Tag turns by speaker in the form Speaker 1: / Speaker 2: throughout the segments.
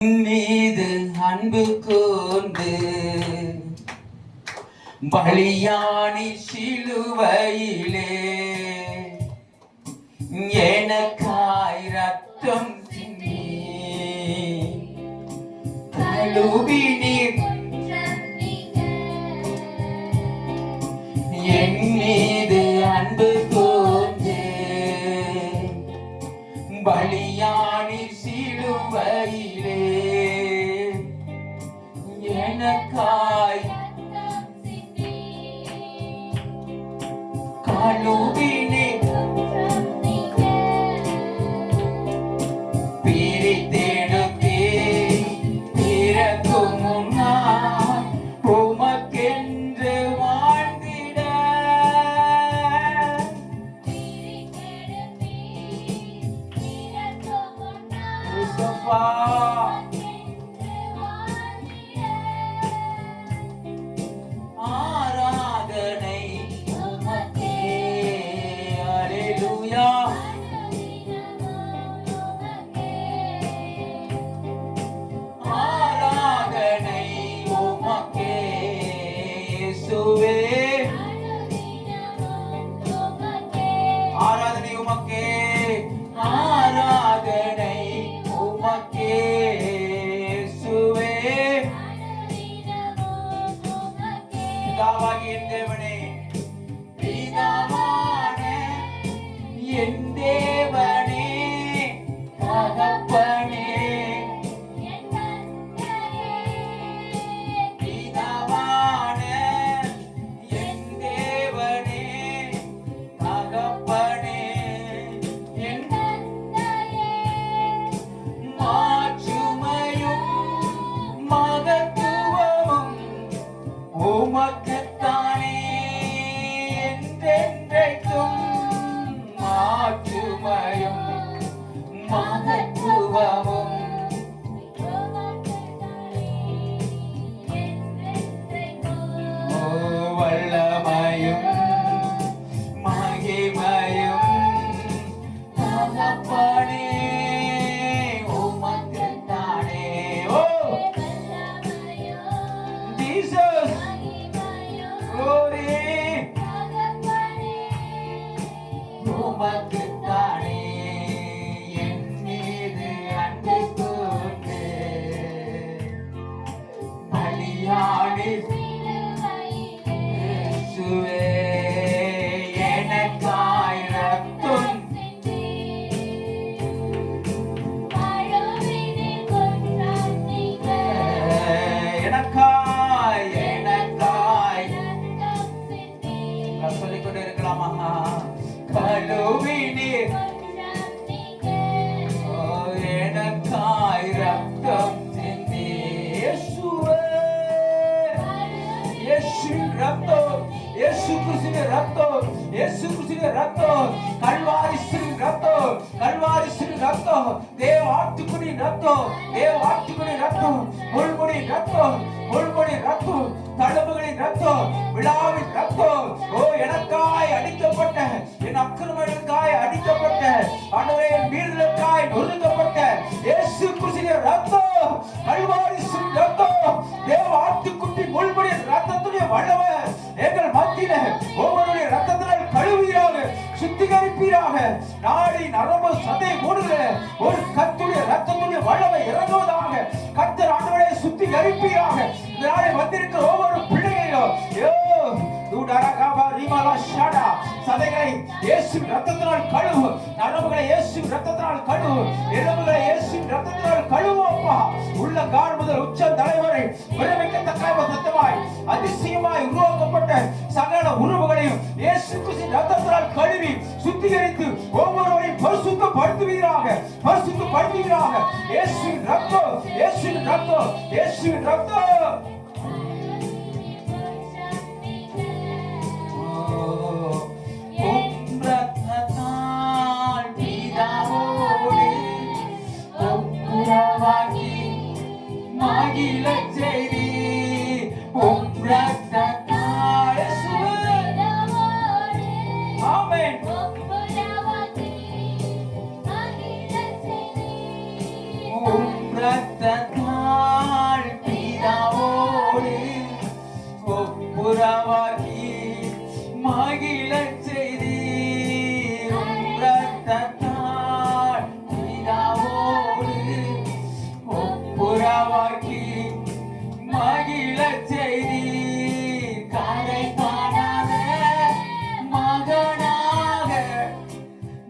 Speaker 1: மீது அன்பு கூர்ந்து பலியானி சிலுவையிலே எனக்காய் ரத்தம் சிந்தி கழுவி நீர் என் மீது அன்பு கூர்ந்து பலியானி சிலுவையிலே எனக்காய் கழுவினே பிரித்தெடுத்தே பிறக்கும் முன்னால் உமக்கென்று வாழ்ந்திட ஆராதனை உமக்கே. அல்லேலூயா. ஆராதனை உமக்கே இயேசுவே. ஆராதனை உமக்கே. ஆராதனை உமக்கே இயேசுவே. பிதாவாகிய என் தேவனே, பிதாவான என் தேவனே, தகப்பனே, பிதாவான என் தேவனே, தகப்பனே, என் மாட்சிமையும் மகத்துவமும் உமக்குத்தானே என்றென்றைக்கும். மாட்சிமையும் மகத்துவமும் வல்லமையும் மகிமையும் தகப்பனே உமக்குத்தானே. ஓ ஜீசஸ், glory உமக்குத்தானே. என் மீது அன்பு கூர்ந்து பலியானி இயேசுவே எனக்காய் ரத்தம் எனக்காய் எனக்காய் சொல்லிக்கொண்டே இருக்கலாமா? கழுவி நீர் எனக்காய் ரத்தம் சிந்தி. இயேசுவே, இயேசுவின் ரத்தம், இயேசு கிறிஸ்துவின் ரத்தம், இயேசு கிறிஸ்துவின் ரத்தம், கல்வாரியின் ரத்தம், கல்வாரியின் ரத்தம், தேவ ஆட்டுக்குடியின் ரத்தம், தேவ ஆட்டுக்குடியின் ரத்தம், முள்முடியின் ரத்தம், முள்முடியின் ரத்தம், தழும்புகளின் ரத்தம், விழாவின் ரத்தம். ஓ எனக்காய் அடிக்கப்பட்ட, என் அக்கிரமங்களுக்காய் அடிக்கப்பட்ட, ஆண்டவரே என் மீறுதலுக்காய் நொறுக்கப்பட்ட இயேசு கிறிஸ்துவின் ரத்தம், கல்வாரியின் ரத்தம், தேவ ஆட்டுக்குட்டி முள்முடியின் ரத்தத்துடைய வல்லமை எங்கள் மத்தியில ஒவ்வொருடைய ரத்தத்தினால் கழுவீராக, சுத்திகரிப்பீராக. நாடி நரம்பு சதை மூடுகிற ஒரு கர்த்தருடைய ரத்தத்துடைய வல்லமை இறங்குவதாக. கர்த்தர் ஆண்டவரே சுத்திகரிப்பீராக. இந்த நாளை வந்திருக்கிற ஒவ்வொரு பிள்ளைகளையும் சதைகளை இயேசுவின் ரத்தத்தினால் கழுவு, நரம்புகளை இயேசுவின் ரத்தத்தினால் கழுவு, எலும்புகளை இயேசுவின் ரத்தத்தினால் கழுவு. அப்பா, உள்ள கால் முதல் உச்சம் தலைவரை விளைவிக்கத்தக்க சத்தமாய் அதிசயமாய் உருவாக்கப்பட்ட சகல உறவுகளையும் இயேசு கிறிஸ்துவின் ரத்தத்தினால் கழுவி சுத்திகரித்து ஒவ்வொருவரையும் பரிசுத்தப்படுத்துவீராக, பரிசுத்தப்படுத்துவீராக. இயேசுவின் ரத்தம், இயேசுவின் ரத்தம், இயேசுவின் ரத்தம். மகிழச் செய்தி உம் ரத்தத்தால். ஆமென். உம் ரத்தத்தால் ரத்தத்தால் பிதாவோடு ஒப்புரவாக்கி மகிழச் செய்தீர். ரத்தத்தால் பிதாவோடு ஒப்புரவாக்கி மகிழச் செய்தீர். கரைபடாத மகனாக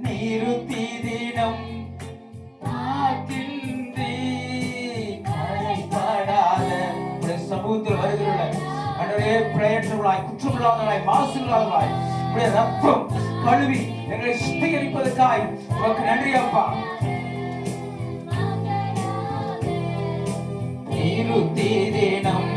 Speaker 1: நிறுத்தி தினம் சமூகத்தில் வருகிறவர்களாய் அன்றே பிரயற்றவர்களாய் குற்றமில்லாதவர்களாய் மாசுமில்லாதவர்களாய் உடைய ரத்தம் கழுவி எங்களை சுத்திகரிப்பதற்காய் உனக்கு நன்றி அப்பா. நிறுத்தி தினம்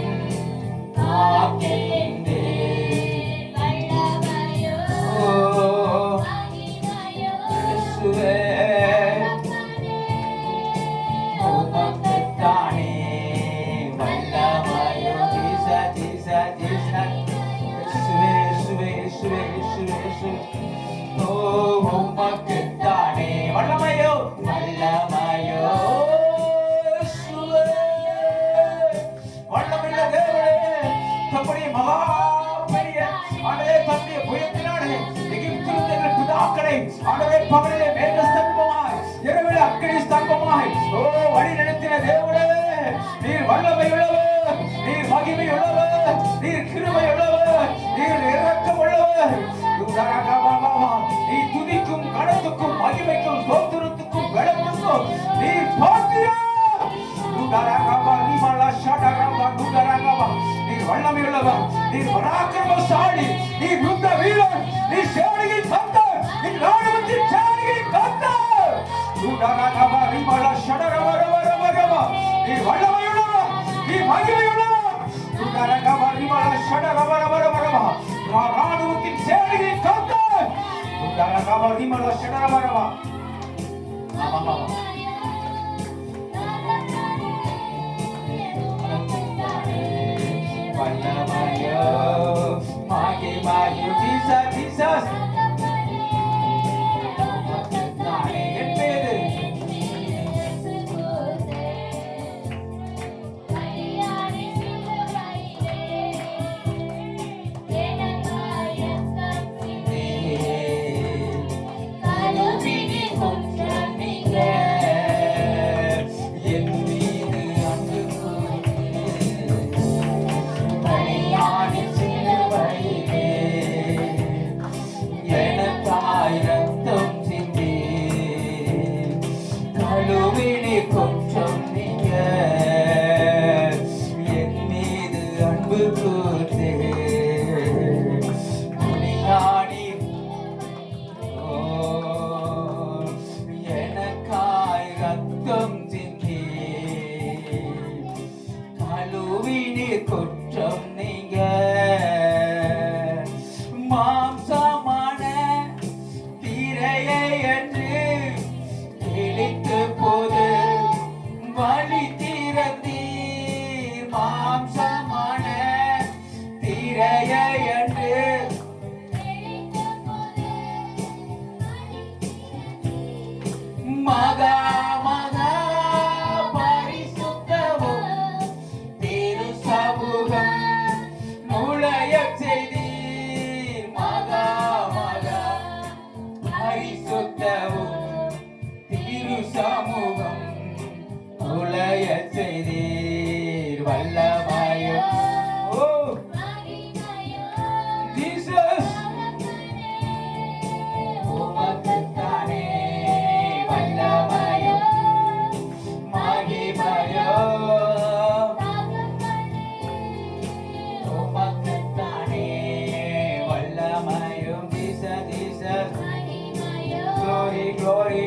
Speaker 1: வல்லமையோ வல்லமையோ வல்லமையுள்ள தேவனே, தம்முடைய மகா பெரிய ஆண்டவரே தம்முடைய புயத்தினாலே எகிப்திலிருந்து எங்கள் பிதாக்களை ஆண்டவரே பகலிலே மேக ஸ்தம்பமாய் இரவிலே அக்கினி ஸ்தம்பமாய் வழி நடத்தின தேவனே, நீர் வல்லமையுள்ளவர், நீர் மகிமையுள்ளவர், நீர் கிருபையுள்ளவர், நீர் இரக்கமுள்ளவர். நீ துதிக்கும் கணத்துக்கும் மகிமைக்கும் சோத்திரத்துக்கும் வெளப்புக்கும் நீர் பாத்தியா. நீர் வல்லமையுள்ளவர், நீர் பராக்கிரமசாலி, நீர் யுத்த வீரன், நீர் சேவடியின் கர்த்தர், நீர் ராணுவத்தின் சேவடியின் கர்த்தர். நீர் வல்லமையுள்ளவர், நீர் மகிமையுள்ளவர். ராணுவத்தின் சேவடியின் கர்த்தர். Jesus. குற்றம் நீங்க மாம்சமான திரையை என்று கிழித்து போது வழி திறந்தீர். மாம்சமான திரையை என்று மகா சமூகம் உலய செய்தீர். வல்லமையோ ஜீசஸ் உமக்குத்தானே வல்லமையோ மகிமையோ உமக்குத்தானே வல்லமையோ. Jesus Jesus glory glory.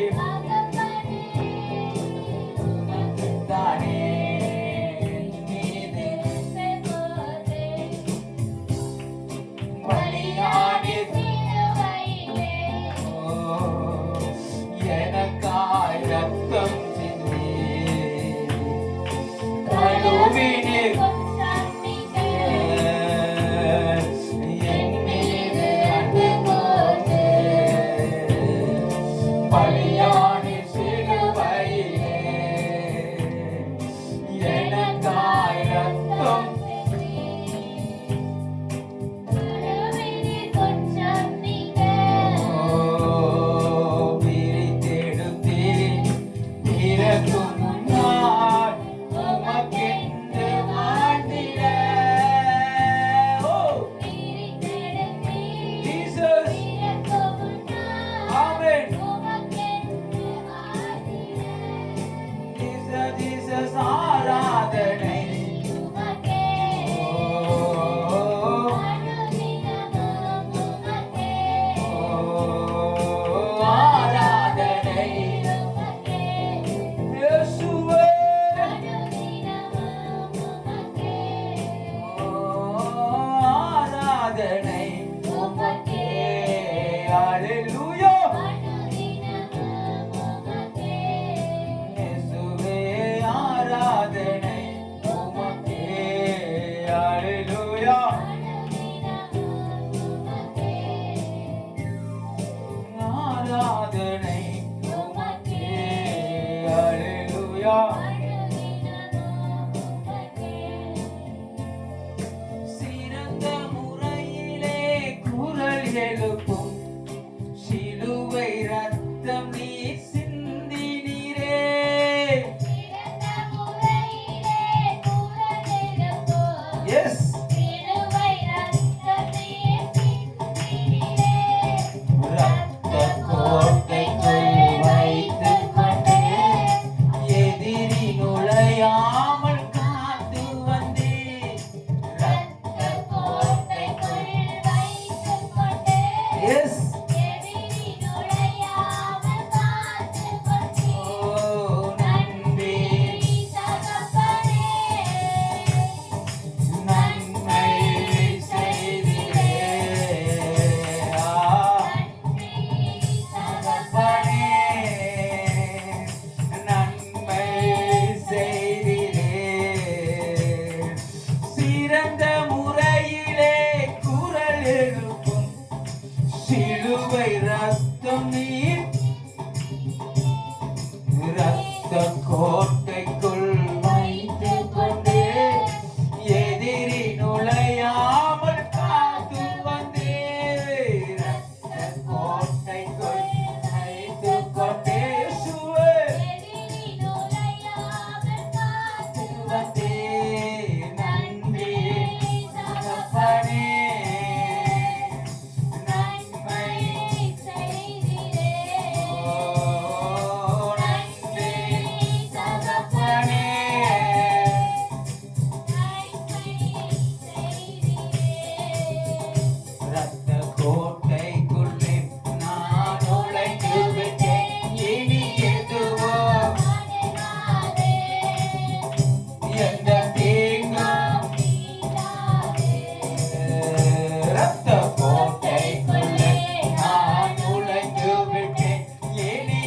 Speaker 1: எந்த தீங்கும் ரத்த கோட்டைக்குள்ளே நான் நுழைந்து விட்டேன். இனி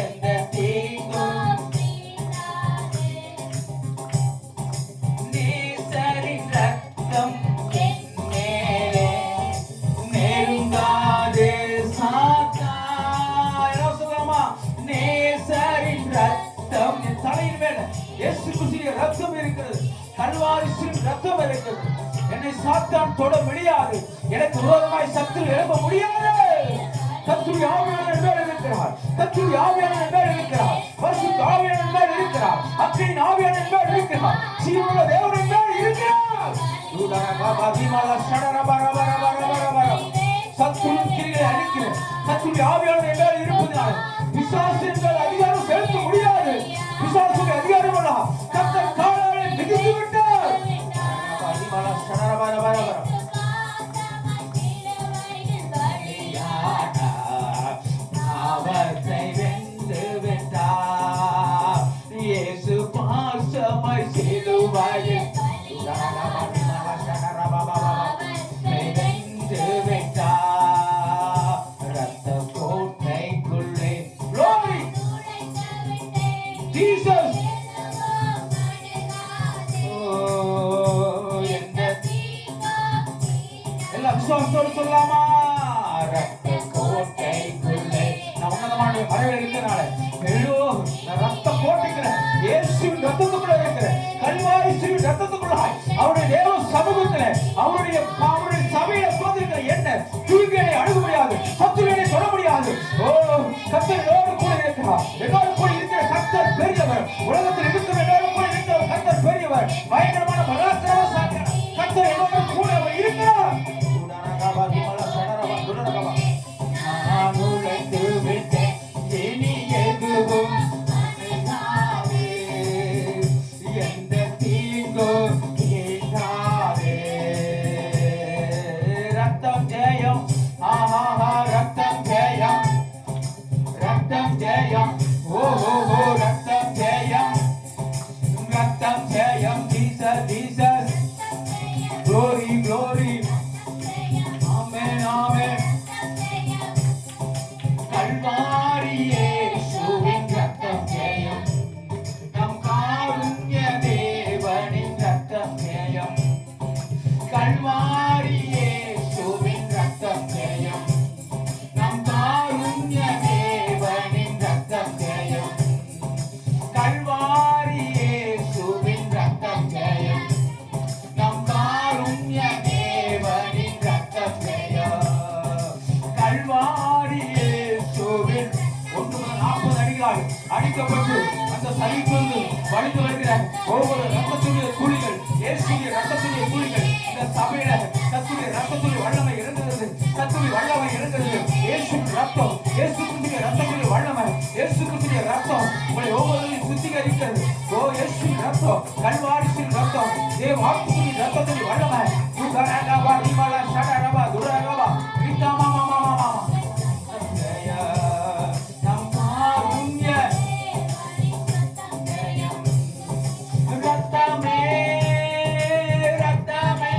Speaker 1: எந்த தீங்கும் நேசரின் ரத்தம் என் மேலே நெருங்காதே சாத்தா. என்ன சொல்றாமா? நேசரின் ரத்தம் என் தலையின் மேல இயேசு கிறிஸ்துவின் ரத்தம் இருக்கிறது. கல்வாரியின் ரத்தம் இருக்கிறது. என்னை சாத்தான் தொட முடியாது. எனக்கு விரோதமாய் சத்துரு எழுப்ப முடியாது. கர்த்தருடைய ஆவியானவர் என் மேல் இருக்கிறார். கர்த்தருடைய ஆவியானவர் என் மேல் இருக்கிறார். பரிசுத்த ஆவியானவர் என் மேல் இருக்கிறார். அக்கினியின் ஆவியானவர் என் மேல் இருக்கிறார். ஜீவனுள்ள தேவன் என் மேல் இருக்கிறார். தூதரகபா தீமாலா ஷடரபரபரபரபரபர. சத்துருவின் கிரிகளை அழிக்கிறேன். கர்த்தருடைய ஆவியானவர் என் மேல் இருப்பதினால் பிசாசின் மேல் அதிகாரம் செலுத்த முடியாது. பிசாசுக்கு அதிகாரம் அல்ல. கர்த்தர் காலாலை மிதித்து விட்டார். தீமாலா ஷடரபரபரபர. அவற்றை வென்று விட்டார். இயேசு பாசமாய் சிலுவையில் வென்று விட்டார். ரத்த கோட்டைக்குள்ளே Glory! Jesus! எந்த எல்லா விசுவாசத்தோடு சொல்லலாமா? ரத்த கோட்டைக்குள்ளே நான் உன்னதமான மறைவில் இருக்கிறனால ரத்த கோட்டைக்குள்ள இயேசுவின் ரத்தத்துக்குள்ள இருக்கிறேன். கல்வாரி ஸ்ரீவின் ரத்தத்துக்குள்ள அவருடைய தேவ சமூகத்துல அவருடைய சபையில உட்கார்ந்திருக்கிற என்ன தூய்மையை அணுக முடியாது. சத்துருவினை தொட முடியாது. ஓ கர்த்தர் என்னோடு கூட இருக்கிறார். என்னோடு கூட இருக்கிற கர்த்தர் பெரியவர். உலகத்தில் இருக்கிற என்னோடு கூட இருக்கிற கர்த்தர் பெரியவர். பயங்கரமான பராக்கிரமசாலி கர்த்தர் என்னோடு கூட இருக்கிறார். நான் உழைத்து விட்டேன். இனி எதுவும் எந்த தீங்கும் கேட்காதே. ரத்தம் ஜெயம். ஆஹா ரத்தம் ஜெயம். ரத்தம் ஜெயம். ஓஹோ ரத்தம் ஜெயம். ரத்தம் ஜெயம். Jesus Jesus. Glory glory. Amen amen. Calvary இயேசுவின் ரத்தம் ஜெயம். நம் காருண்ய தேவனின் ரத்தம் ஜெயம். கல்வாரி இயேசுவின் ரத்தம் ஜெயம். நம் காருண்ய தேவனின் ரத்தம் ஜெயம். கல்வாரி இயேசுவின் ரத்தம் ஜெயம். நம் காருண்ய தேவனின் ரத்தம் ஜெயம். கல்வாரி இயேசுவின் 140 அடிகளால் அடிக்கப்பட்டு அந்த சலிப்பிலிருந்து வழிந்து வருகிற ஒவ்வொரு ரத்தத்துடைய துளிகள் இயேசுவின் ரத்தத்துடைய துளிகள் இந்த சபையில கர்த்தருடைய ரத்தத்துடைய வல்லமை இறங்குகிறது. கர்த்தருடைய வல்லமை இறங்குகிறது. இயேசுவின் ரத்தம், இயேசு கிறிஸ்துவின் ரத்தத்துடைய வல்லமை, இயேசு கிறிஸ்துவின் ரத்தம் உங்களை ஒவ்வொருவரையும் சுத்திகரிக்கிறது. ஓ இயேசுவின் ரத்தம், கல்வாரியின் ரத்தம், தேவ ஆத்துவின் ரத்தத்துடைய வல்லமை. துரகபா இமல ஷடரபா துரகபா விதமா மாமா மாமா. நம் காருண்ய ரத்தமே ரத்தமே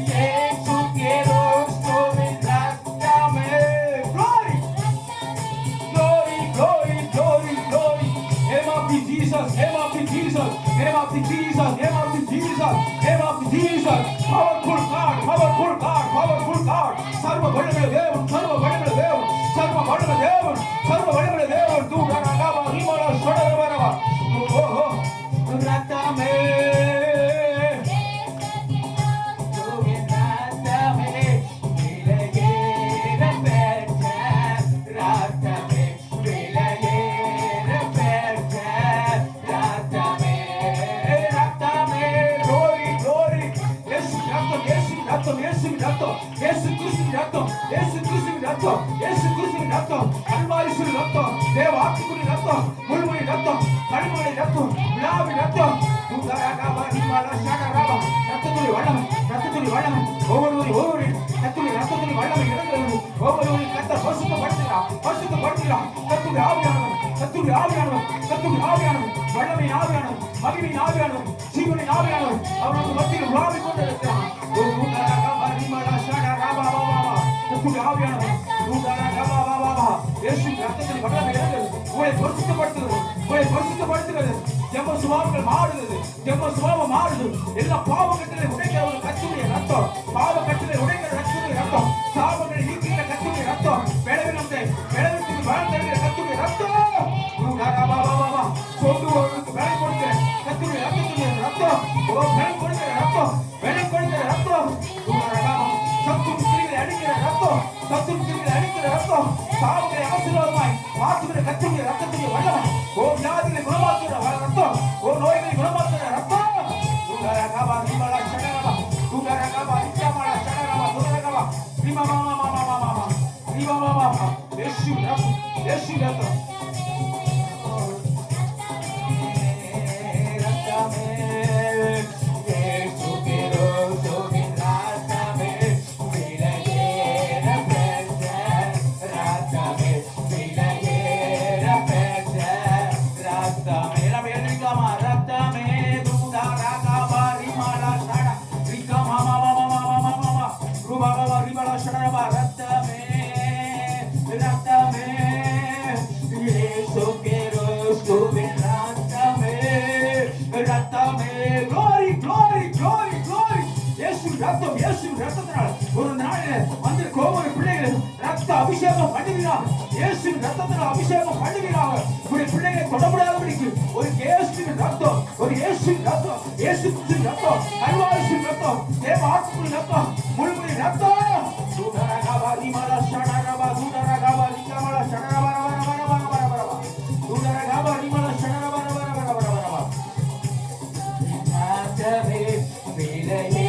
Speaker 1: இயேசு கிறிஸ்துவின் ரத்தமே. Glory glory glory glory glory. Name of the Jesus, name of the Jesus, name of the Jesus, name of the Jesus, name of the Jesus. Powerful God, powerful God, powerful God. சர்வ வல்லமையுள்ள தேவன், சர்வ வல்லமையுள்ள தேவன், சர்வ வல்லமையுள்ள தேவன், சர்வ வல்லமையுள்ள தேவன். துரகபா இமல ஷடரபா. ஓஹோ ரத்தமே இயேசு கிறிஸ்துவின் ரத்தம், இயேசு கிறிஸ்துவின் ரத்தம், இயேசு கிறிஸ்துவின் ரத்தம், கல்வாரியின் ரத்தம், தேவ ஆத்துவின் ரத்தம், முழுமையின் ரத்தம், கல்வாரியின் ரத்தம், விழாவின் ரத்தம். துரகபா இமல ஷடரபா. ரத்தத்துடைய வல்லமை, ரத்தத்துடைய வல்லமை ஒவ்வொருவரின் கர்த்தருடைய ரத்தத்துடைய வல்லமை இறங்குகிறது. ஒவ்வொருவரின் கர்த்தர் பரிசுத்தப்படுத்துகிறார். பரிசுத்தப்படுத்துகிறார். கர்த்தருடைய ஆவியானவர், கர்த்தருடைய ஆவியானவர், கர்த்தருடைய ஆவியானவர், வல்லமையின் ஆவியானவர், மகிமையின் ஆவியானவர், ஜீவனின் ஆவியானவர் அவர் நமக்கு மத்தியில் உலாவிக் கொண்டிருக்கிறார். கர்த்தருடைய ஆவியானவர் இயேசுவின் ரத்தத்தில் வல்லமை இருக்கிறது. உங்களை பரிசுத்தப்படுத்துகிறது, உங்களை பரிசுத்தப்படுத்துகிறது. ஜெப சுபாவங்கள் மாறுகிறது, ஜெப சுபாவம் மாறுது. எல்லா பாவ கட்டளை உடைக்கிற ஒரு கர்த்தருடைய ரத்தம், பாவ கட்டளை உடைக்கிற கர்த்தருடைய ரத்தம், சாபங்களை நீக்கிற கர்த்தருடைய ரத்தம், விளைவினத்தை விளைவித்து வளம் தருகிற கர்த்தருடைய ரத்தம், சோர்ந்துவோருக்கு விலை கொடுக்கிற கர்த்தருடைய ரத்தத்துடைய ரத்தம், விலை கொடுக்கிற ரத்தம், விலை கொடுக்கிற ரத்தம், சத்துரு கிரிகளை அடிக்கிற ரத்தம், சத்துரு கிரிகளை அடிக்கிற ரத்தம், சாவுகளை ஆசீர்வாதமாய் மாற்றுகிற கர்த்தருடைய ரத்தத்துடைய வல்லமை, வியாதிகளை குணமாக்குகிற ரத்தம், நோய்களை குணமாக்குகிற ரத்தம், ரத்தம் இயேசுவின் ரத்தத்தினால் ஒரு நாளில் வந்து ஒவ்வொரு பிள்ளைகளும் ரத்த அபிஷேகம் பண்ணுகிறார். இயேசுவின் ரத்தத்தினால் அபிஷேகம் பண்ணுகிறார். உங்களுடைய பிள்ளைகளை தொடப்படாதபடிக்கு ஒரு இயேசுவின் ரத்தம், ஒரு இயேசுவின் ரத்தம், இயேசு கிறிஸ்துவின் ரத்தம், கல்வாரியின் ரத்தம், தேவ ஆத்மாவின் ரத்தம், முழுமையின் ரத்தம். சூடரகபா ரிமலா ஷடரபா சூடரகபா ரிமலா ஷடரபா ரபரபரபரபரபரபா சூடரகபா ரிமலா ஷடரபா ரபரபரபரபரபா நாதவே விலையே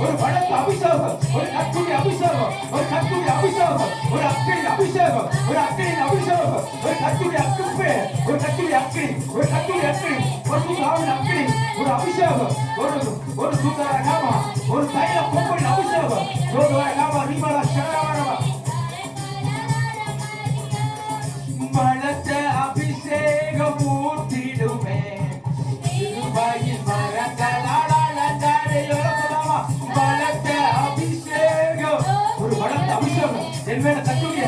Speaker 1: ஒரு வழக்கு அபிஷேகம், ஒரு கத்துடைய அபிஷேகம், ஒரு கத்துடைய அபிஷேகம், ஒரு அக்கினி அபிஷேகம், ஒரு அக்கினி அபிஷேகம், ஒரு கத்துடைய அக்கிப்பே, ஒரு கத்துடைய அக்கினி, ஒரு கத்துடைய அக்கினி, ஒரு சுகாவின் அக்கினி, ஒரு அபிஷேகம், ஒரு சுகார நாமா, ஒரு தைல பொம்பரின் அபிஷேகம், ஒரு நாமா ரிமலா ஷரவரவா மலத்த அபிஷேகம் ஊற்றிடுமே திருவாயின் மரங்களால் என் மேல கத்துடைய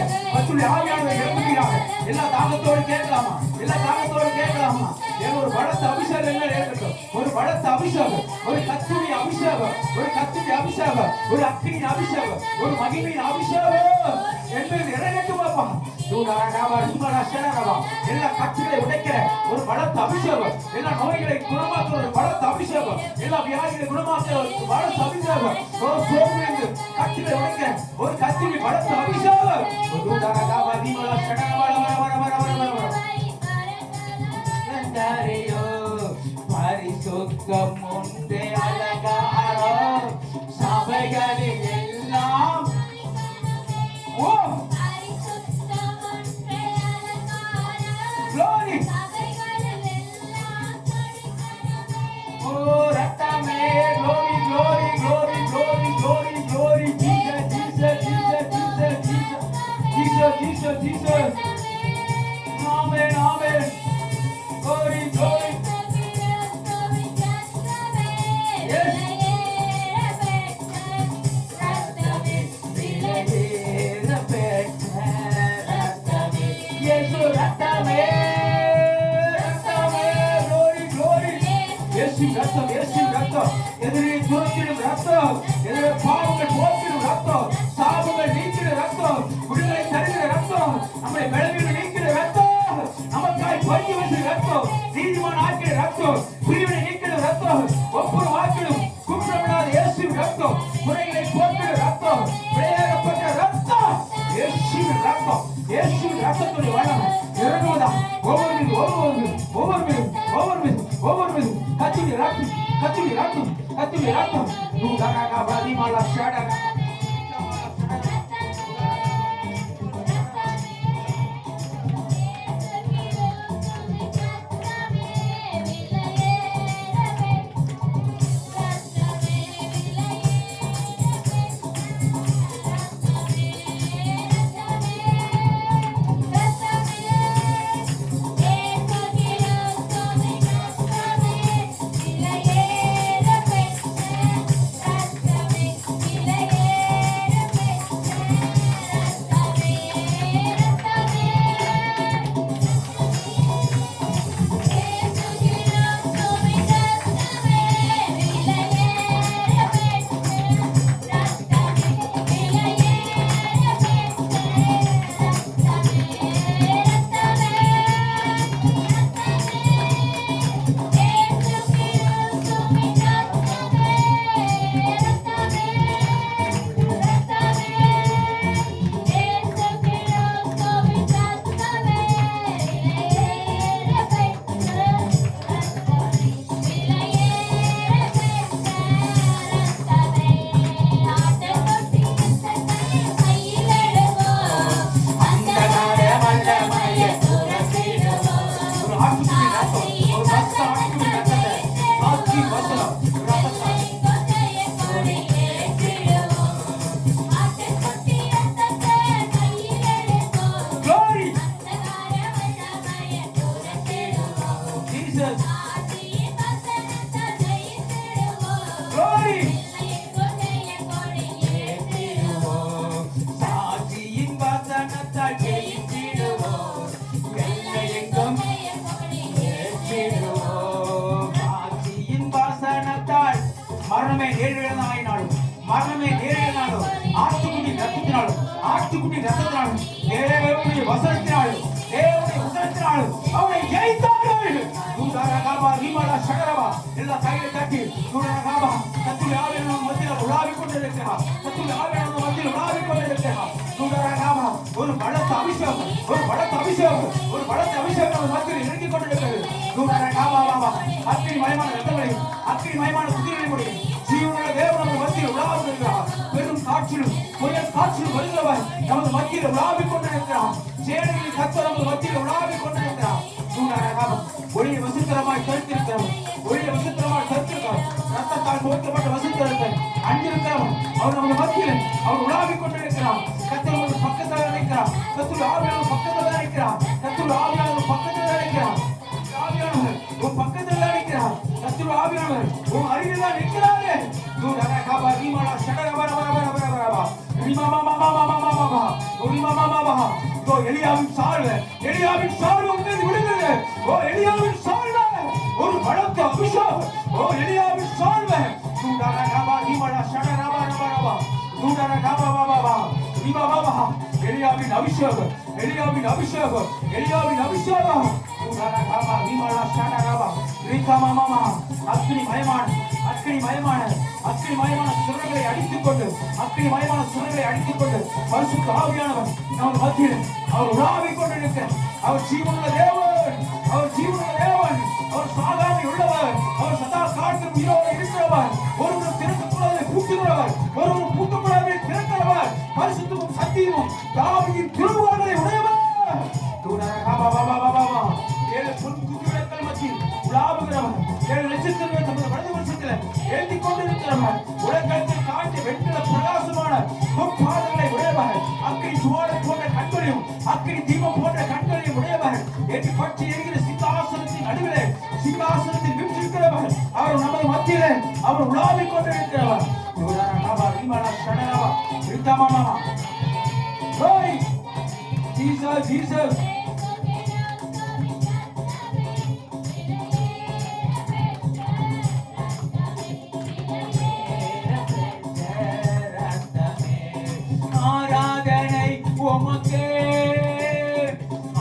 Speaker 1: ஆவியானவர் இறங்குகிறார். எல்லா தாகத்தோடு கேட்கலாமா? எல்லா தாகத்தோடு கேட்கலாமா? ஏன் ஒரு பலத்த அபிஷேகம் என்ன இருக்கட்டும்? ஒரு பலத்த அபிஷேகம், ஒரு கத்துடைய அபிஷேகம், ஒரு கத்துடைய அபிஷேகம், ஒரு அக்கினியின் அபிஷேகம், ஒரு மகிமையின் அபிஷேகம் என்பது இறங்கட்டுமாப்பா. எல்லா கட்சிகளை உடைக்கிற ஒரு பலத்த அபிஷேகம், எல்லா நோய்களை குணமாக்குற ஒரு பலத்த அபிஷேகம், எல்லா வியாதிகளை குணமாக்குற ஒரு பலத்த அபிஷேகம், ஒரு சோர்வு கட்சிகளை உடைக்கிற ஒரு கட்சிக்கு பலத்த அபிஷேகம். பரிசுத்தம் ஒன்றே அலங்காரம் சபைகளில் எல்லாம் glory oh rattame glory glory glory glory glory glory Jesus Jesus Jesus Jesus Jesus Jesus amen amen glory glory yes ரத்தம் இயேசுவின் ரத்தம் எதிரே துரத்திடும் ரத்தம் எதிரே பாவங்கள் போக்கிடும் ரத்தம் சாபங்கள் நீக்கிற ரத்தம் விடுதலை தருகிற ரத்தம் நம்மை பலவீனம் நீக்கிற ரத்தம் நமக்காய் பறித்து வைக்கிற ரத்தம் நீதிமான் ஆக்கிற ரத்தம் பிரிவினை நீக்கிற ரத்தம் ஒவ்வொரு வாக்கிலும் குற்றமில்லாத இயேசுவின் ரத்தம் குறைகளை போக்கிற ரத்தம் விளையாடப்பட்ட ரத்தம் இயேசுவின் ரத்தம் இயேசுவின் ரத்தத்துடைய வளம் இறங்குவதா ஒவ்வொரு மீது ஒவ்வொரு மீது ஒவ்வொரு மீது ஒவ்வொரு மீது ஒவ்வொரு மீது கத்துவி ரத்தம் கத்துவி ரத்தம் கத்துவி ரத்தம் நூதரக பதிமால ஷடக மரணமே நேரிடனாயினாலும் மரணமே நேரிடனாலும் ஆட்டுக்குட்டி ரத்தத்தினாலும் ஆட்டுக்குட்டி ரத்தத்தினாலும் தேவனுடைய வசனத்தினாலும் தேவனுடைய வசனத்தினாலும் அவனை ஜெயித்தார்கள். தூதரகாபா ரீமாலா சகரவா எல்லா கையை தட்டி தூதரகாபா கத்துடைய ஆவியான மத்தியில் உலாவிக் கொண்டிருக்கிறார். கத்துடைய ஆவியான மத்தியில் உலாவிக் கொண்டிருக்கிறார். தூதரகாபா ஒரு பலத்த அபிஷேகம் ஒரு பலத்த அபிஷேகம் ஒரு பலத்த அபிஷேகம் மத்தியில் இறங்கிக் கொண்டிருக்கிறது. தூதரகாபா பாபா அக்கினி மயமான ரத்தங்களையும் அக்கினி மயமான குதிரைகளையும் ஜீவனுள்ள தேவன் மத்தியில் உலாவிக் கொண்டிருக்கிறார். பெரும் காற்றிலும் புயல் காற்றிலும் வருகிறவர் நமது மத்தியில் உலாவிக் கொண்டிருக்கிறார். சேனைகளின் கர்த்தர் நமது மத்தியில் உலாவிக் கொண்டிருக்கிறார். ஒளியை வசித்திரமாய் தடுத்திருக்கிறவன் ஒளியை வசித்திரமாய் தடுத்திருக்கிறவன் ரத்தத்தால் துவைக்கப்பட்ட வசித்திருக்கிறார் அன்றிருக்கிறவன் அவர் நமது மத்தியில் அவர் உலாவிக் கொண்டிருக்கிறார். கர்த்தர் நமது பக்கத்தில் நினைக்கிறார். கர்த்தர் ஆவியானவர் பக்கத்தில் நினைக்கிறார். கர்த்தர் ஆவியானவர் பக்கத்தில் நினைக்கிறார். ஆவியானவர் உன் பக்கத்தில் நினைக்கிறார். கர்த்தர் ஆவியானவர் உன் அருகில் தான் நிற்கிறாரே. தூதரகாபா ரீமாலா ஷடரபா ரபா ரீமாமா மாமா மாமா மாமா ரீமாமா மாமா எலியாவின் சால்வை எலியா எலியாவின் சால்வை உன்னை விடுகிறது. ஓ எலியாவின் சால்வை ஒரு பலத்த அபிஷேகம். ஓ எலியாவின் சால்வை தூடர கபா ஹிமலா ஷடரபா ரபா தூடர கபா பாபா ரிபா பாபா எலியாவின் அபிஷேகம், எலியாவின் அபிஷேகம், எலியாவின் அபிஷேகம். தூடர கபா ஹிமலா ஷடரபா ரிகா மாமா அக்னி மயமான, அக்னி மயமான, அக்னி மயமான சுரங்களை அடித்துக்கொண்டு, அக்னி மயமான சுரங்களை அடித்துக்கொண்டு பரிசுத்த ஆவியானவர் நம்ம மத்தியில் அவர் உலாவிக் கொண்டிருக்கிறார். அவர் ஜீவனுள்ள தேவன், அவர் ஜீவனுள்ள தேவன், அவர் சாகாமை உள்ளவர், அவர் சதா காலத்திலும் உயிரோடு இருக்கிறவர், ஒருவர் திறக்கக்கூடாததை பூட்டுகிறவர், ஒருவர் பூட்டக்கூடாததை திறக்கிறவர், பரிசுத்தமும் சத்தியமும் தாவீதின் திருவுருவங்களை உடையவர். ஏழு பொன் குதிரைகள் மத்தியில் உலாவுகிறவர், ஏழு நட்சத்திரங்களை தமது வலது வருஷத்தில் எழுதி கொண்டிருக்கிறவர், உலகத்தில் காட்டிய வெண்கல பிரகாசமான பாதங்களை உடையவர், அக்கினி சுவாலை போன்ற கண்களையும் அக்கினி தீபம் போன்ற கண்களையும் உடையவர், ஏற்றி பற்றி எரிகிற சிங்காசனத்தின் நடுவிலே சிங்காசனத்தில் வீற்றிருக்கிறவர், அவர் நமது மத்தியிலே அவர் உலாவிக் கொண்டிருக்கிறவர். Jesus, Jesus. ஆராதனை உமக்கே,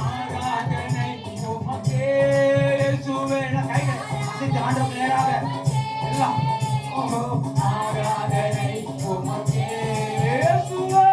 Speaker 1: ஆராதனை உமக்கே இயேசுவே. கைகள் அசைத்து ஆண்டவருக்கு நேராக எல்லாம் ஆராதனை உமக்கே இயேசுவே.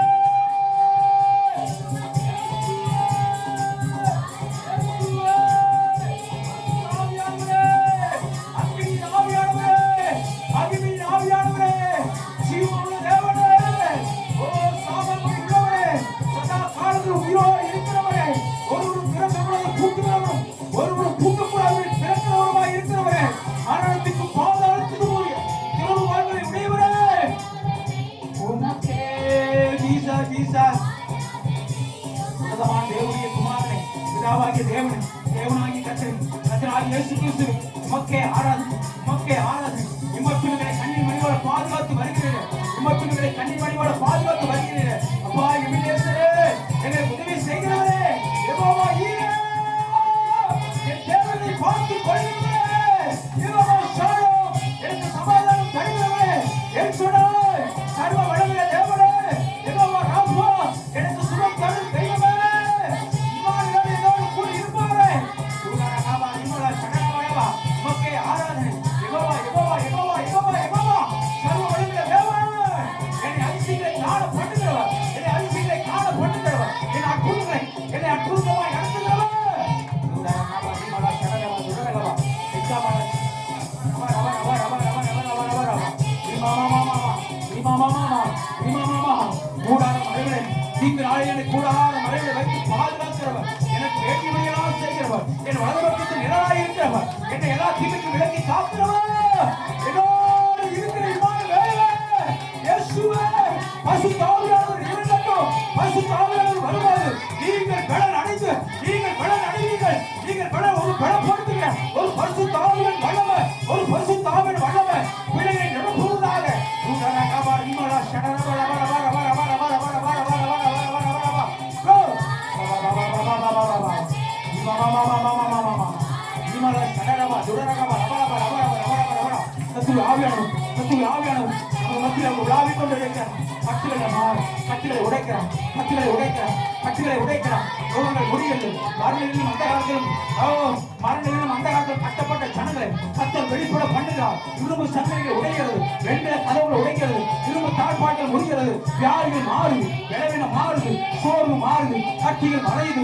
Speaker 1: கட்டப்பட்ட ஜனங்களை கத்தர் வெளிப்பட பண்ணுகிறார். இரும்பு சங்கிலிகள் உடைகிறது, வெண்கல கதவுகள் உடைக்கிறது, இரும்பு தாழ்பாட்கள் முடிகிறது, வியாதிகள் மாறுது, விளைவினம் மாறுது, சோர்வு மாறுது, கட்டிகள் மறையுது,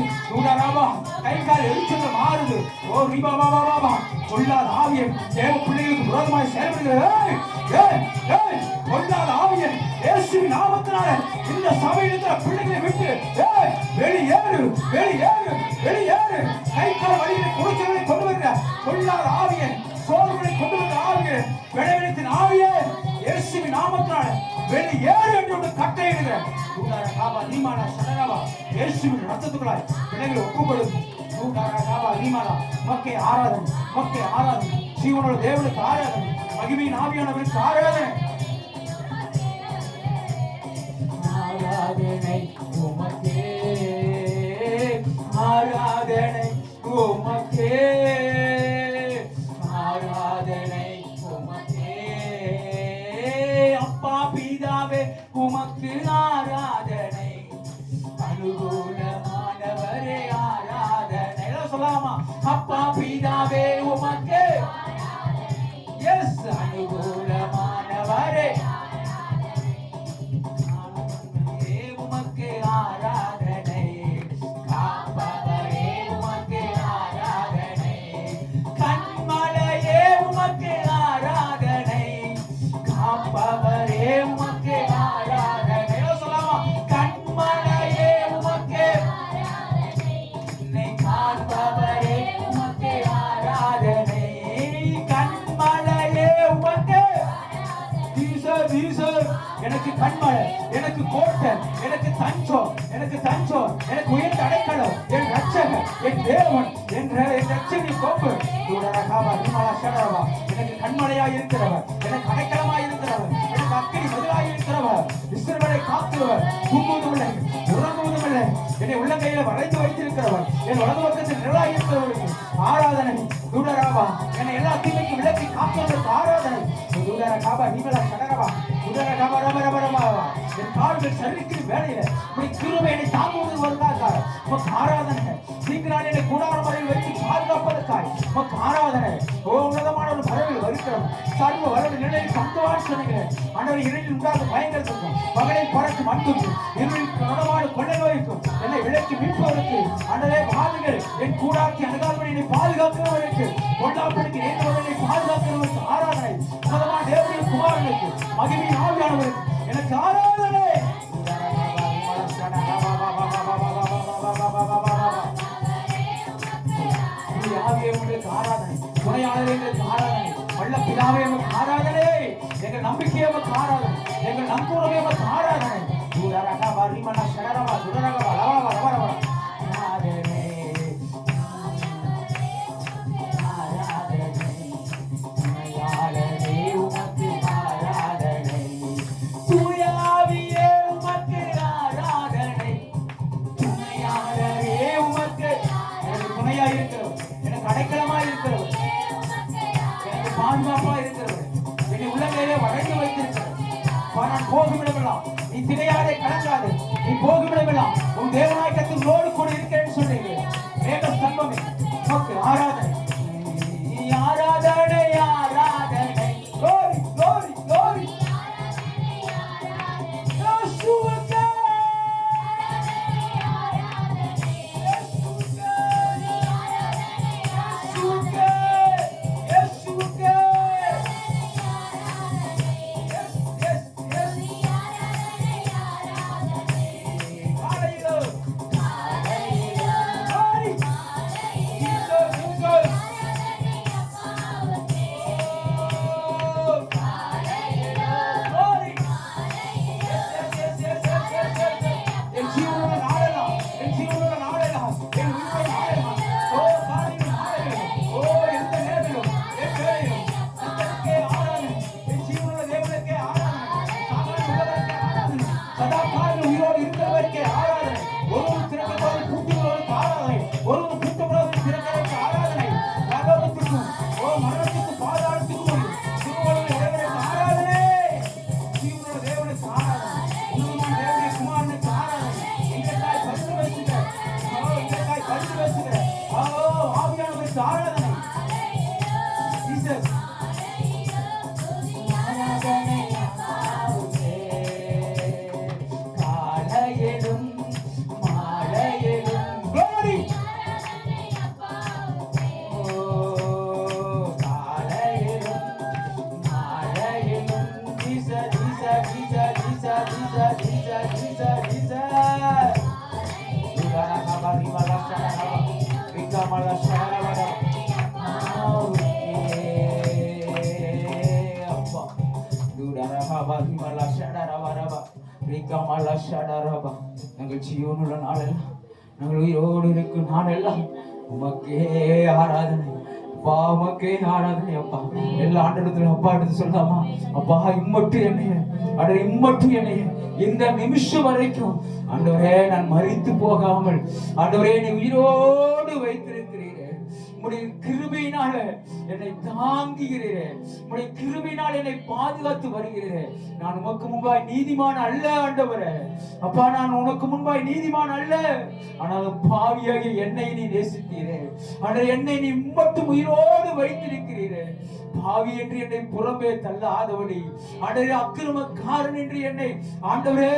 Speaker 1: கை கால் எரிச்சல்கள் மாறுது. ஓ ரிபா பாபா பாபா கொள்ளாத ஆவியன் தேவ பிள்ளைகளுக்கு விரோதமாய் செயல்படுகிறது. கொள்ளாத ஆவியன் இயேசுவின் நாமத்தினால இந்த சபையில் இருக்கிற பிள்ளைகளை விட்டு வெளியேறு, வெளியேறு, வெளியேறு. கை கால் வழிகளை குறைச்சல்களை கொண்டு வருகிற கொள்ளாத ஆவியன், சோர்வுகளை கொண்டு வருகிற ஆவியன், விளைவினத்தின் ஆவியன் இயேசுவின் நாமத்தினால வெளியேறு என்று கட்டளையிடுகிற இயேசுவின் ரத்தத்துக்குள்ளாய் பிள்ளைகளை ஒப்புக்கொடுக்கும். மக்கள் ஆராதனை, மக்கள் ஆராதனை, ஜீவனோட தேவனுக்கு ஆராதனை, மகிமையின் ஆவியானவருக்கு ஆராதனை. ஆராதனை உமக்கே, ஆராதனை உமக்கே ஆராதனை உமக்கே. அப்பா பிதாவே உமக்கு ஆராதனை, அனுகூலமானவரே ஆராதனை. எல்லாம் சொல்லலாமா? அப்பா பிதாவே உமக்கு, எஸ், அனுகூலமானவரே உமக்கு ஆராதனை, காப்பவரே உமக்கு ஆராதனை, கண்மலையே உமக்கு ஆராதனை, காப்பவரே உமக்கு ஆராதனை. சொல்லலாமா? கண்மலையே உமக்கு, என்னை காப்பவரே உமக்கு ஆராதனை, கண்மலையே உமக்கு. எனக்கு கண்மலை, எனக்கு கோட்டை, எனக்கு தஞ்சம், எனக்கு தஞ்சம், எனக்கு உயர்ந்த அடைக்கலம், என் ரட்சகர், என் தேவன் என்ற என் ரட்சகி கோப்பு. எனக்கு கண்மலையாய் இருக்கிறவர், எனக்கு அடைக்கலமாய் இருக்கிறவர், எனக்கு அக்கினி மதுராய் இருக்கிறவர், இஸ்ரவேலை காக்கிறவர், தூங்குவதும் இல்லை உறங்குவதும் இல்லை, என்னை உள்ளங்கையில வளைத்து வைத்திருக்கிறவர், என் வலது பக்கத்தில் நிழலாய் இருக்கிறவருக்கு ஆராதனை. தூடராவா, என்னை எல்லா தீமைக்கு விலக்கி காப்பதற்கு ஆராதனை. தூடரகாபா நீங்களா சடரவா, தூடரகாபா ரப ரப ரபாவா. என் கால்கள் சரிக்கிற வேலையில உடைய கிருபை என்னை தாங்குவது வருவதாக உமக்கு ஆராதனை. நீங்களால் என்னை கூடார முறையில் வைத்து பாதுகாப்பதற்காய் உமக்கு ஆராதனை. ஓ உன்னதமான ஒரு பறவை வருகிறோம், சர்வ வளர்வு நிலையில் தங்குவான்னு சொன்னீங்களேன். ஆண்டவர் இருளில் உண்டாகும் பயங்கரத்துக்கும் பகலில் பறக்கும் அன்புக்கும் இருளில் நடமாடும் கொள்ளை நோய்க்கும் என்னை விலக்கி மீட்பவருக்கு ஆண்டவரே பாதுகள். என் கூடாக்கி அணுகாமல் என்னை பாதுகாக்கிறவருக்கு, கொண்டாப்படிக்கு நேர்ந்தவர்களை பாதுகாக்கிறவருக்கு ஆராதனை. உன்னதமான தேவனுடைய குமாரனுக்கு மகிமையின் ஆவியானவருக்கு எனக்கு ஆராதனை. உங்களுக்கு ஆராதனை, துணையாளரே எங்களுக்கு ஆராதனை, வல்ல பிதாவே எங்களுக்கு ஆராதனை, எங்கள் நம்பிக்கையே எங்களுக்கு ஆராதனை, எங்கள் நம்புறவே எங்களுக்கு ஆராதனை. துரரகா வரிமன சரரவா துரரகா லவரவா லவரவா ஆராதனை ஆராதனை துணையாளரே உமக்கு ஆராதனை, தூயாவியே உமக்கு ஆராதனை, துணையாளரே உமக்கு. எனக்கு துணையா இருக்கிறவர், எனக்கு அடைக்கலமா இருக்கிறவர், எனக்கு பாதுகாப்பா இருக்கிறவர், என்னை உள்ளங்கையிலே வளைந்து வைத்திருக்கிறவர். நான் போகுமிடமெல்லாம் நீ திரையாதே கலங்காதே, நீ போகுமிடமெல்லாம் உன் தேவனாய் கர்த்தரோடு கூட இருக்கிறேன்னு சொன்னீங்க. மேக ஸ்தம்பமே உமக்கு ஆராதனை, ஆராதனை ஆராதனை. glory glory glory இயேசுவுக்கே இயேசுவுக்கே நாங்கள் ஜீவனுள்ள நாளெல்லாம், நாங்கள் உயிரோடு இருக்கும் நாளெல்லாம் உமக்கே ஆராதனை. அப்பா உமக்கே ஆராதனை. அப்பா எல்லா ஆண்டத்துல அப்பா எடுத்து சொல்லாமா, அப்பா இம்மட்டு என்னைய அட இம்மட்டு என்னைய இந்த நிமிஷம் வரைக்கும் ஆண்டவரே நான் மரித்து போகாமல் ஆண்டவரே நீ உயிரோடு வைத்திருக்கிறீரே. உம்முடைய கிருபையினால என்னை தாங்குகிறீரே, உம்முடைய கிருபையினால் என்னை பாதுகாத்து வருகிறீரே. நான் உமக்கு முன்பாய் நீதிமான் அல்ல ஆண்டவரே. அப்பா, நான் உனக்கு முன்பாய் நீதிமான் அல்ல, ஆனாலும் பாவியாகிய என்னை நீ நேசித்தீரே. ஆனால் என்னை நீ மட்டும் உயிரோடு வைத்திருக்கிறீரே. பாவி என்று என்னை புறம்பே தள்ளாதபடி, ஆண்டவரே அக்கிரமக்காரன் என்று என்னை ஆண்டவரே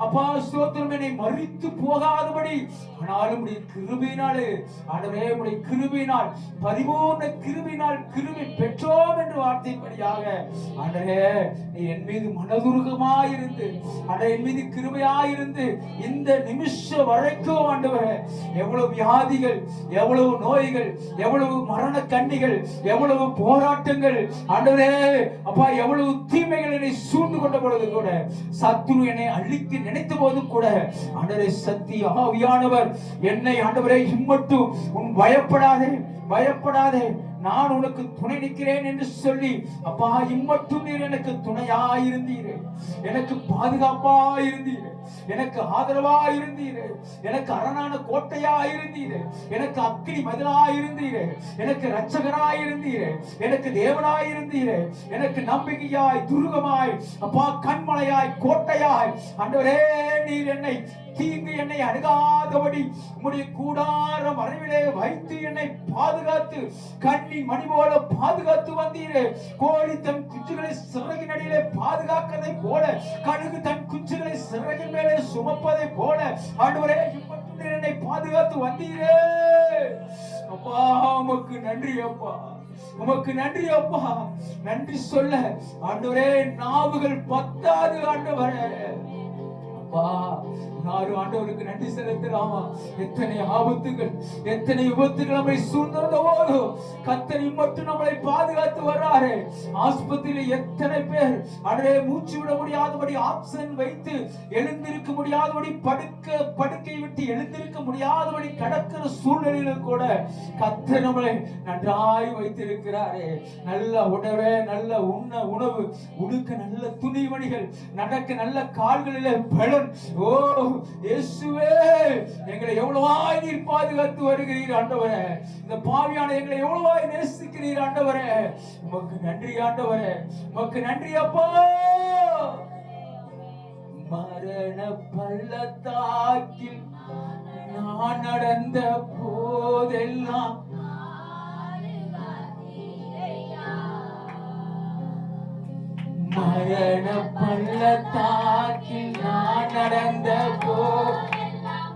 Speaker 1: அப்பா ஸ்தோத்திரம் என்னை மறித்து போகாதபடி, ஆனாலும் உடைய கிருபையினாலே ஆண்டவரே உடைய கிருபையினால் பரிபூர்ண கிருபையினால் கிருபை பெற்றோம் என்று வார்த்தைப்படியாக ஆண்டவரே நீ என் மீது மனதுருகமாயிருந்து ஆண்டவரே என் மீது கிருபையாயிருந்து இந்த நிமிஷம் வரைக்கும் ஆண்டவரே எவ்வளவு வியாதிகள், எவ்வளவு நோய்கள், எவ்வளவு மரண கண்ணிகள், எவ்வளவு போராட்டங்கள் ஆண்டவரே அப்பா, எவ்வளவு தீமைகள் என்னை சூழ்ந்து கொண்ட பொழுது கூட, சத்துரு என்னை அழிக்க நினைத்த போது கூட ஆண்டவரே சத்திய ஆவியானவர் என்னை ஆண்டவரே இம்மட்டும் உன் பயப்படாதே பயப்படாதே நான் உனக்கு துணை நிற்கிறேன் என்று சொல்லி அப்பா இம்மட்டும் நீர் எனக்கு துணையாயிருந்தீரே, எனக்கு பாதுகாப்பாயிருந்தீரே, எனக்கு ஆதரவாயிருந்தீரே, எனக்கு அரணான கோட்டையாயிருந்தீரே, எனக்கு அக்கினி மதிலாயிருந்தீரே, எனக்கு இரட்சகராயிருந்தீரே, எனக்கு தேவனாயிருந்தீரே, எனக்கு நம்பிக்கையாய் துருகமாய் அப்பா கண்மலையாய் கோட்டையாய் ஆண்டவரே நீர் என்னை தீங்கு என்னை அணுகாதபடி உம்முடைய கூடார மறைவிலே வைத்து என்னை பாதுகாத்து கண்ணி மணி போல பாதுகாத்து வந்தீரே. கோழி தன் குஞ்சுகளை சிறகின் அடியிலே பாதுகாக்கதை போல, கழுகு தன் குஞ்சுகளை சிறகின் மேலே சுமப்பதை போல ஆண்டவரே என்னை பாதுகாத்து வந்தீரே. அப்பா உமக்கு நன்றி அப்பா, உமக்கு நன்றி அப்பா. நன்றி சொல்ல ஆண்டவரே நாவுகள் பத்தாது ஆண்டவரே. அப்பா ஆண்டவருக்கு நன்றி செலுத்தலாமா? எத்தனை ஆபத்துகள், எத்தனை விபத்துகள் நம்மை சூழ்ந்ததோ, கர்த்தர் மட்டும் நம்மளை பாதுகாத்து வர்றாரு. ஆஸ்பத்திரியில் எத்தனை பேர் அடே மூச்சு விட முடியாதபடி ஆக்சிஜன் வைத்து எழுந்திருக்க முடியாதபடி படுக்கை விட்டு எழுந்திருக்க முடியாதபடி கடக்கிற சூழ்நிலையில கூட கர்த்தர் நம்மளை நன்றாய் வைத்திருக்கிறாரே. நல்ல உணவே, நல்ல உணவு, உடுக்க நல்ல துணிமணிகள், நடக்க நல்ல கால்களிலே பலன். ஓ இயேசுவே, எங்களை எவ்வளவாய் நீர் பாதுகாத்து வருகிறீர் ஆண்டவரே. இந்த பாவியான எங்களை எவ்வளவாய் நேசிக்கிறீர் ஆண்டவரே. உமக்கு நன்றி ஆண்டவரே, உமக்கு நன்றி அப்பா. மரண பள்ளத்தாக்கில் நான் நடந்த போதெல்லாம் மரண பள்ளத்தாக்கில் நான் நடந்த போதெல்லாம்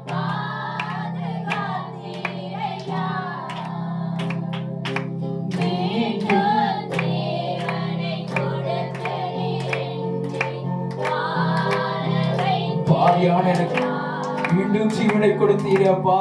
Speaker 1: பாவியான எனக்கு மீண்டும் ஜீவனை கொடுத்தீரப்பா.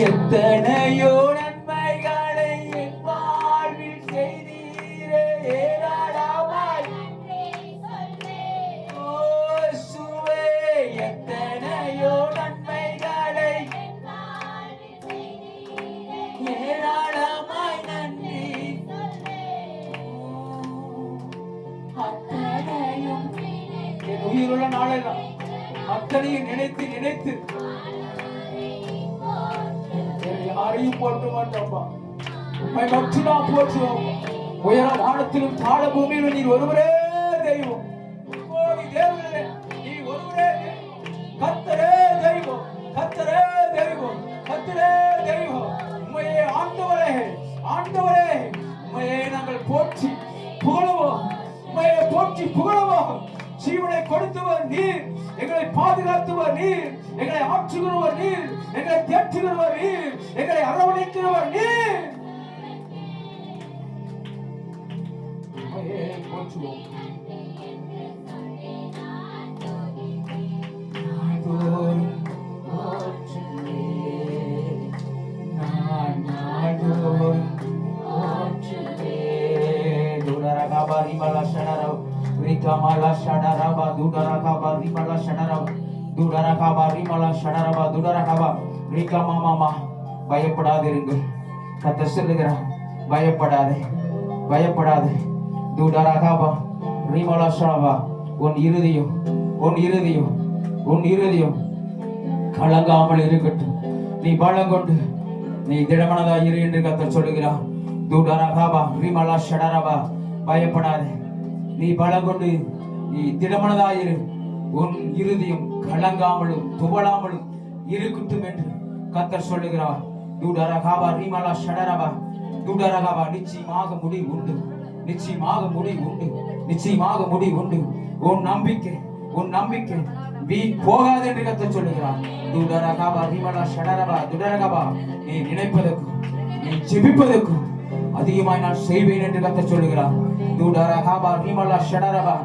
Speaker 1: எத்தனையோ நன்மைகளை என் வாழ்வில் செய்தீரே, ஏராளமாய் இயேசுவே. எத்தனையோ நன்மைகளை ஏராளமாய் நன்றி அத்தனையும் என் உயிருள்ள நாளெல்லாம் அத்தனையும் நினைத்து நினைத்து யாரையும் போற்ற மாட்டோம்பா. உம்மை மட்டும் நாம் போற்றுவோம். உயர வானத்திலும் தாழ பூமியிலும் நீர் ஒருவரே தெய்வம். கோடி தேவர்களே நீர் ஒருவரே கர்த்தரே தெய்வம், கர்த்தரே தெய்வம், கர்த்தரே தெய்வம். உம்மையே ஆண்டவரே, ஆண்டவரே உம்மையே நாங்கள் போற்றி புகழுவோம், உம்மையே போற்றி புகழுவோம். ஜீவனை கொடுத்தவர் நீர், எங்களை பாதுகாத்தவர் நீர், எங்களை ஆற்றுகிறவர் நீர், எங்களை தேற்றுகிறவர் நீர், எங்களை அரவணைக்கிறவர் நீர். போற்றுவோம். kaba rimala shadara rikamala shadara ba dudara kaba rimala shadara dudara kaba rimala shadara ba dudara kaba rikamama பயப்படாதிருங்கள். கர்த்தர் சொல்லுகிறார், பயப்படாதே பயப்படாதே. தூடரா கபா ரிமலா ஷடரபா உன் இருதயம் உன் இருதயம் உன் இருதயம் கலங்காமல் இருக்கட்டும். நீ பலம் கொண்டு நீ திடமனதாய் இரு என்று கர்த்தர் சொல்லுகிறார். தூடரா கபா ரிமலா ஷடரபா பயப்படாதே. நீ பலம் கொண்டு நீ திடமனதாய் இரு. உன் இருதயம் கலங்காமலும் துவளாமலும் இருக்கட்டும் என்று கர்த்தர் சொல்லுகிறார். தூடரகாபா ரிமலா ஷடரபா தூடரகாபா நிச்சயமாக முடிவு உண்டு, நிச்சயமாக முடிவு உண்டு, நிச்சயமாக முடிவு உண்டு. உன் நம்பிக்கை வீண் போகாது என்று கர்த்தர் சொல்லுகிறார். தூடரகாபா ரிமலா ஷடரபா தூடரகாபா நீ நினைப்பதற்கும் நீ ஜெபிப்பதற்கும் அதிகமாய் நான் செய்வேன் என்று கர்த்தர் சொல்லுகிறார். தூடரகாபா ரிமலா ஷடரபா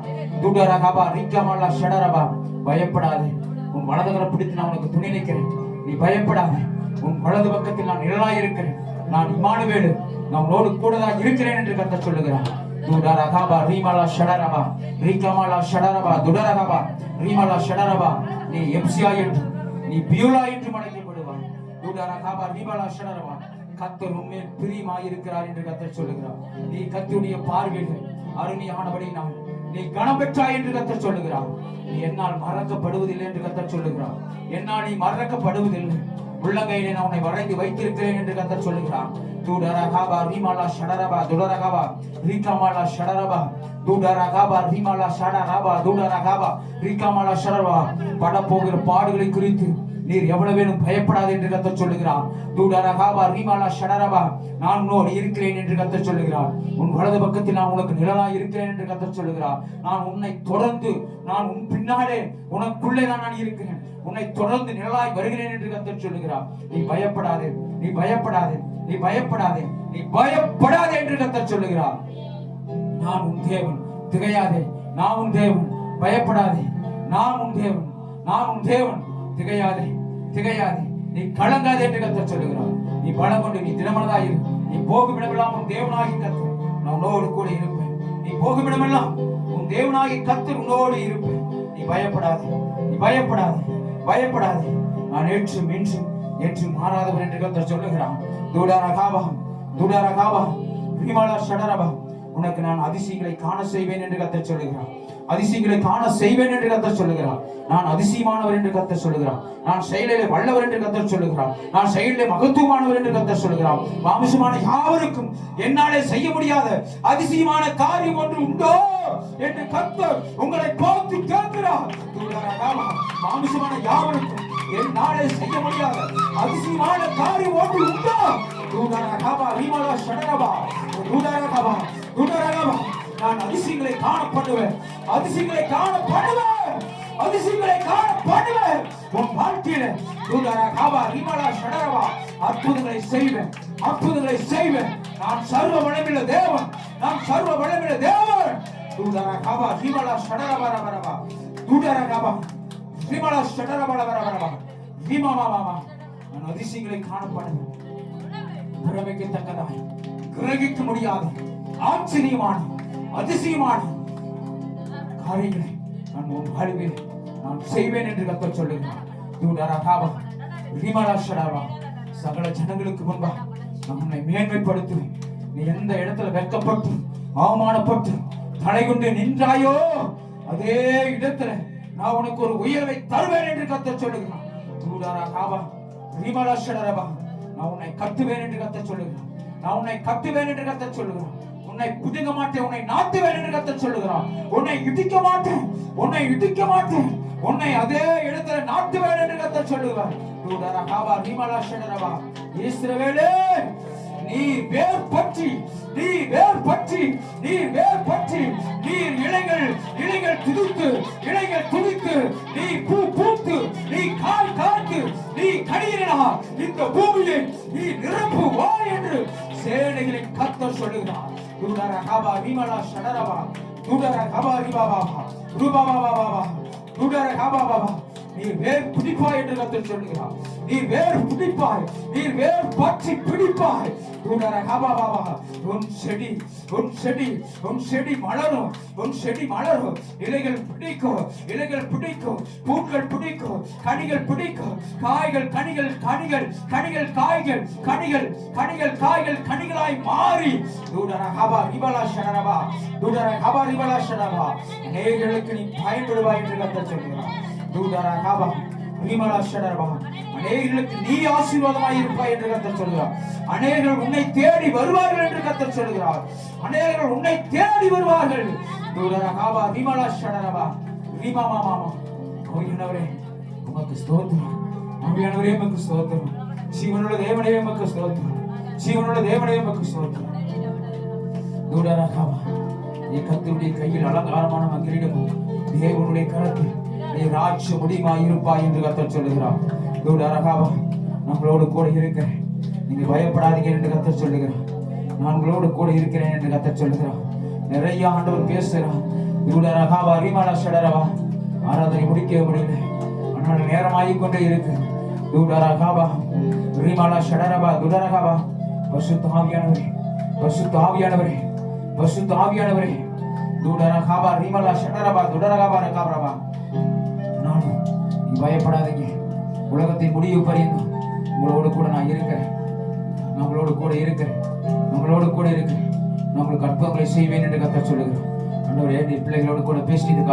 Speaker 1: தூடரகாபா ரிகமலா ஷடரபா பயப்படாதே. உன் வலதுகரை பிடித்து நான் உனக்கு துணை நிற்கிறேன். நீ பயப்படாதே. உன் வலது பக்கத்தில் நான் நிழலாய் இருக்கிறேன். நான் இம்மானுவேல், நான் உன்னோடு கூடதான் இருக்கிறேன் என்று கர்த்தர் சொல்லுகிறார். தூடரகாபா ரிமலா ஷடரபா ரிகமலா ஷடரபா தூடரகாபா ரிமலா ஷடரபா நீ எப்சியா என்று நீ பியூலா என்று அழைக்கப்படுவாய். தூடரகாபா ரிமலா ஷடரபா கர்த்தர் உன்மேல் பிரியமாய் இருக்கிறார் என்று கர்த்தர் சொல்லுகிறார். நீ கர்த்தருடைய பார்வையில் அருமையானபடி நான் நீ கனம் பெற்றாய் என்று கர்த்தர் சொல்லுகிறார். நீ என்னால் மறக்கப்படுவதில்லை என்று கர்த்தர் சொல்லுகிறார். என்னால் நீ மறக்கப்படுவதில்லை. உள்ளங்கையிலே நான் உன்னை வரைந்து வைத்திருக்கிறேன் என்று கர்த்தர் சொல்லுகிறார். தூடரகாபா ரிமலா ஷடரபா தூடரகாபா ரிகமலா ஷடரபா தூடரகாபா ரிமலா ஷடரபா தூடரகாபா ரிகமலா ஷடரபா பட போகிற பாடுகளை குறித்து நீர் எவ்வளவேனும் பயப்படாது என்று கர்த்தர் சொல்லுகிறார். தூடரகாபா ரிமலா ஷடரபா நான் உன்னோடு இருக்கிறேன் என்று கர்த்தர் சொல்லுகிறார். உன் வலது பக்கத்தில் நான் உனக்கு நிழலாய் இருக்கிறேன் என்று கர்த்தர் சொல்லுகிறார். நான் உன்னை தொடர்ந்து நான் உன் பின்னாலே உனக்குள்ளே தான் நான் இருக்கிறேன். உன்னை தொடர்ந்து நிழலாய் வருகிறேன் என்று கர்த்தர் சொல்லுகிறார். நீ பயப்படாதே, நீ பயப்படாதே, நீ பயப்படாதே, நீ பயப்படாதே என்று கர்த்தர் சொல்லுகிறார். நான் உன் தேவன், திகையாதே. நான் உன் தேவன், பயப்படாதே. நான் உன் தேவன், நான் உன் தேவன், திகையாதே திகையாதே, நீ கலங்காதே என்று கர்த்தர் சொல்லுகிறார். நீ பலம் கொண்டு நீ திடமனதாய் இரு. நீ போகும் இடமெல்லாம் உன் தேவனாகி கர்த்தர் நான் உன்னோடு கூட இருப்பேன். நீ போகும் இடமெல்லாம் உன் தேவனாகி கர்த்தர் உன்னோடு இருப்பேன். நீ பயப்படாதே, நீ பயப்படாதே, பயப்படாதே. நான் நேற்றும் இன்றும் என்றும் மாறாதவர் என்று கர்த்தர் சொல்லுகிறான். தூடரகாபா தூடரகாபா ரிமலா ஷடரபா உனக்கு நான் அதிசயங்களை காண செய்வேன் என்று கர்த்தர் சொல்லுகிறார். அதிசயங்களை காண செய்வேன் என்று கர்த்தர் சொல்லுகிறார். நான் அதிசயமானவர் என்று கர்த்தர் சொல்லுகிறார். நான் செயலிலே வல்லவர் என்று கர்த்தர் சொல்லுகிறார். நான் செயலிலே மகத்துவமானவர் என்று கர்த்தர் சொல்லுகிறார். மாம்சமான யாவருக்கும் என்னாலே செய்ய முடியாத அதிசயமான காரியம் ஒன்று உண்டோ என்று கர்த்தர் உங்களை பார்த்து கேட்கிறார். மாம்சமான யாவருக்கும் என்னாலே செய்ய முடியாத அதிசயமான காரியம் ஒன்று உண்டோ? தூடரகாபா ரிமலா ஷடரபா தூடரகாபா தூடரகாபா நான் அதிசயங்களை காணப்படுவேன், அதிசயங்களை காணப்படுவேன், அதிசயங்களை காணப்படுவேன். உன் வாழ்க்கையில தூடரகாபா ரிமலா ஷடரபா அற்புதங்களை செய்வேன், அற்புதங்களை செய்வேன். நான் சர்வ வல்லமையுள்ள தேவன், நான் சர்வ வல்லமையுள்ள தேவன். தூடரகாபா ரிமலா ஷடரபா ரபரபா தூடரகாபா ரிமலா ஷடரபா ரபரபா ரிமமாமா நான் அதிசயங்களை காணப்படுவேன். பிரமிக்கத்தக்கதாய் கிரகிக்க முடியாத ஆச்சரியமான அதிசயமான காரியங்களை நான் உன் வாழ்வில் நான் செய்வேன் என்று கர்த்தர் சொல்லுகிறார். தூடரகாபா ரிமலா ஷடரபா சகல ஜனங்களுக்கு முன்பா நான் உன்னை மேன்மைப்படுத்துவேன். நீ எந்த இடத்துல வெட்கப்பட்டு அவமானப்பட்டு தலை கொண்டு நின்றாயோ அதே இடத்துல நான் உனக்கு ஒரு உயர்வை தருவேன் என்று கர்த்தர் சொல்லுகிறார். தூடரகாபா ரிமலா ஷடரபா நான் உன்னை கட்டுவேன் என்று கர்த்தர் சொல்லுகிறார். நான் உன்னை கட்டுவேன் என்று கர்த்தர் சொல்லுகிறார். உன்னை புடுங்க மாட்டேன், உன்னை நாட்டுவேன் என்று கர்த்தர் சொல்லுகிறார். உன்னை இடிக்க மாட்டேன், உன்னை இடிக்க மாட்டேன், உன்னை அதே இடத்துல நாட்டுவேன் என்று கர்த்தர் சொல்லுகிறார். தூடரகாபா ரிமலா ஷடரபா இஸ்ரவேலே நீ வேர் பற்றி, நீ வேர் பற்றி, நீ வேர் பற்றி, நீ இலைகள் துதித்து, இலைகள் துதித்து, நீ பூ பூத்து, நீ கால் காத்து, நீ கனியினா இந்த பூமியை நீ நிரப்புவா என்று சேனைகளின் கர்த்தர் சொல்லுகிறார். தூடரகாபா ரிமலா ஷடரபா தூடரகாபா ரிபாபா ரூபாபா பாபா தூடரகாபா பாபா நீ வேர் பிடிப்பா என்று கர்த்தர் சொல்லுகிறார். நீர் வேறு பிடிப்பாய், நீர் வேறு பற்றி பிடிப்பாய். உன் செடி மலரும், உன் செடி மலரும். இலைகள் பிடிக்கும், இலைகள் பிடிக்கும், பூக்கள் பிடிக்கும், கனிகள் பிடிக்கும், காய்கள் கனிகள், கனிகள் கனிகள் காய்கள், கனிகள் கனிகள் காய்கள் கனிகளாய் மாறி அநேகர்களுக்கு நீ பயன்படுவாய் என்று கர்த்தர் சொல்கிறார். அநேகர்களுக்கு நீ ஆசீர்வாதமாய் இருப்பாய் என்று கர்த்தர் சொல்கிறார். அநேகர்கள் உன்னை தேடி வருவார்கள் என்று கர்த்தர் சொல்கிறார். அநேகர்கள் உன்னை தேடி வருவார்கள். உமக்கு ஸ்தோத்திரம், ஆவியானவரே உமக்கு ஸ்தோத்திரம், ஜீவனுள்ள தேவனே உமக்கு ஸ்தோத்திரம், ஜீவனுள்ள தேவனே உமக்கு ஸ்தோத்திரம். நீ கர்த்தருடைய கையில் அலங்காரமான மகிழிடமும் தேவனுடைய கரத்தில் நீ ராஜ்ய முடியுமாய் இருப்பாய் என்று கர்த்தர் சொல்லுகிறார். நம்மளோடு கூட இருக்கிறேன், நீங்க பயப்படாதீங்க என்று கர்த்தர் சொல்லுகிறார். நான் உங்களோடு கூட இருக்கிறேன் என்று கர்த்தர் சொல்லுகிறார். நிறைய ஆண்டவர் பேசுகிறார். ஆராதனை முடிக்க முடியல, ஆனால் நேரமாகிக் கொண்டே இருக்கு. பரிசுத்த ஆவியானவரே, பரிசுத்த ஆவியானவரே, பரிசுத்த ஆவியானவரே, நீ பயப்படாதீங்க, உலகத்தின் முடிவு பரியந்தம் உங்களோடு கூட நான் இருக்கிறேன், நம்மளோடு கூட இருக்கிறேன், நம்மளோடு கூட இருக்கிறேன், நம்மளுக்கு அற்புதங்களை செய்வேன் என்று கர்த்தர் சொல்லுகிறேன். ஆண்டவரே, நீ பிள்ளைகளோடு கூட பேசிட்டு